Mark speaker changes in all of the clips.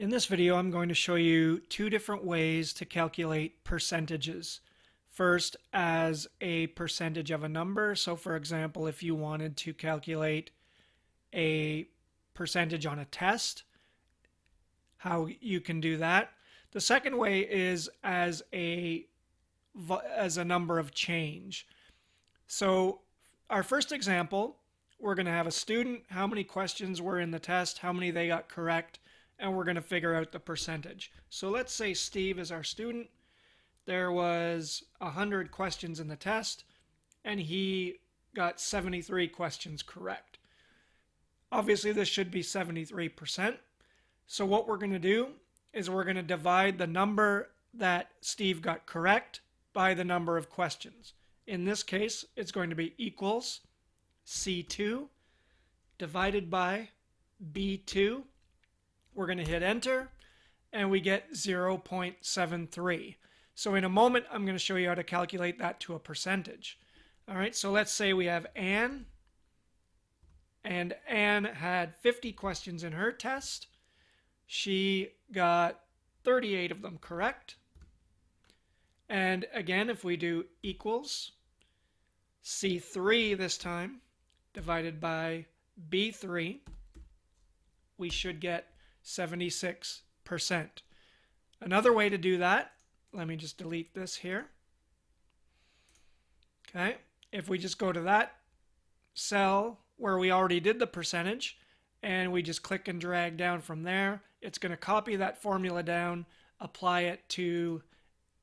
Speaker 1: In this video, I'm going to show you two different ways to calculate percentages. First, as a percentage of a number. So for example, if you wanted to calculate a percentage on a test, how you can do that. The second way is as a number of change. So our first example, we're going to have a student, how many questions were in the test, how many they got correct, and we're going to figure out the percentage. So let's say Steve is our student. There was 100 questions in the test, and he got 73 questions correct. Obviously, this should be 73%. So what we're going to do is we're going to divide the number that Steve got correct by the number of questions. In this case, it's going to be equals C2 divided by B2. We're going to hit enter, and we get 0.73. So in a moment, I'm going to show you how to calculate that to a percentage. All right, so let's say we have Anne, and Anne had 50 questions in her test. She got 38 of them correct. And again, if we do equals C3 this time, divided by B3, we should get 76%. Another way to do that, let me just delete this here. Okay, if we just go to that cell where we already did the percentage, and we just click and drag down from there, it's going to copy that formula down, apply it to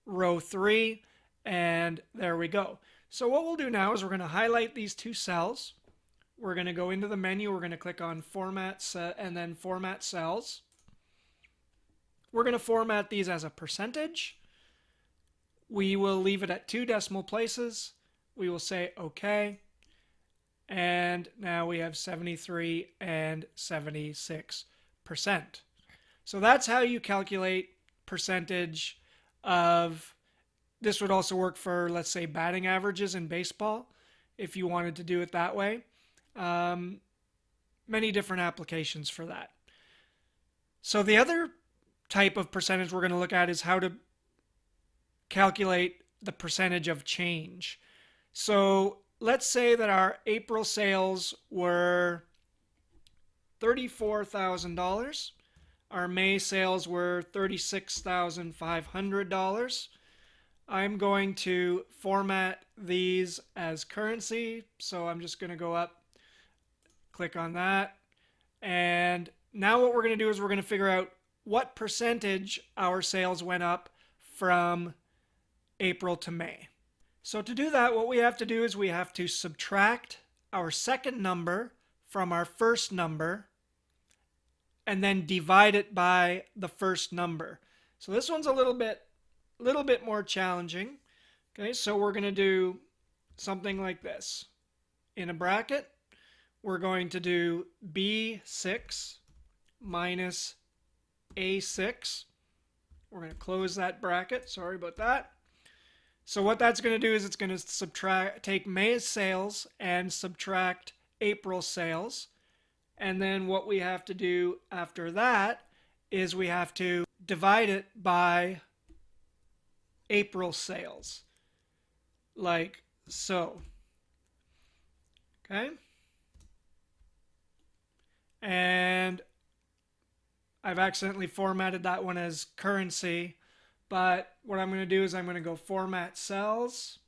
Speaker 1: row 3, and there we go. So what we'll do now is we're going to highlight these two cells. We're going to go into the menu, we're going to click on Format and then Format Cells. We're going to format these as a percentage. We will leave it at 2 decimal places. We will say OK. And now we have 73 and 76%. So that's how you calculate percentage of, this would also work for, let's say, batting averages in baseball, if you wanted to do it that way. Many different applications for that. So the other type of percentage we're going to look at is how to calculate the percentage of change. So let's say that our April sales were $34,000. Our May sales were $36,500. I'm going to format these as currency. So I'm just going to go up, click on that. And now what we're going to do is we're going to figure out what percentage our sales went up from April to May. So to do that, what we have to do is we have to subtract our second number from our first number and then divide it by the first number. So this one's a little bit more challenging. Okay, so we're going to do something like this. In a bracket, we're going to do B6 minus A6. We're going to close that bracket. Sorry about that. So what that's going to do is it's going to take May's sales and subtract April's sales. And then what we have to do after that is we have to divide it by April's sales, like so. Okay? And I've accidentally formatted that one as currency, but what I'm going to do is I'm going to go Format Cells.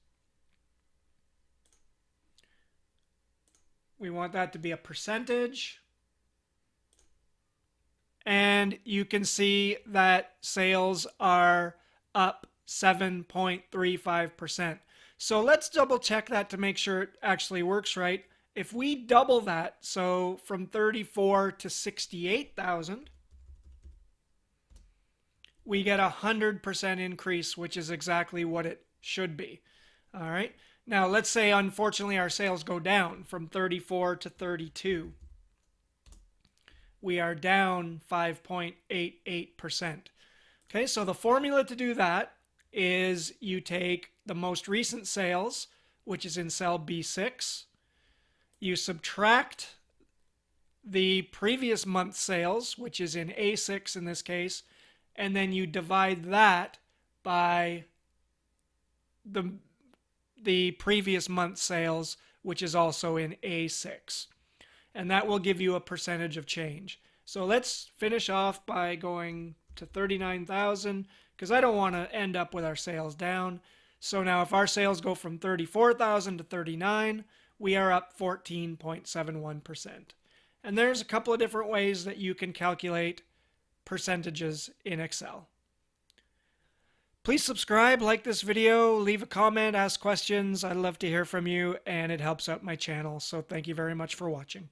Speaker 1: We want that to be a percentage. And you can see that sales are up 7.35%. So let's double check that to make sure it actually works right. If we double that, so from 34 to 68,000, we get a 100% increase, which is exactly what it should be. All right. Now, let's say, unfortunately, our sales go down from 34 to 32. We are down 5.88%. Okay, so the formula to do that is you take the most recent sales, which is in cell B6. You subtract the previous month's sales, which is in A6 in this case, and then you divide that by the previous month's sales, which is also in A6. And that will give you a percentage of change. So let's finish off by going to 39,000 because I don't want to end up with our sales down. So now if our sales go from 34,000 to 39, we are up 14.71%. And there's a couple of different ways that you can calculate percentages in Excel. Please subscribe, like this video, leave a comment, ask questions. I'd love to hear from you, and it helps out my channel. So thank you very much for watching.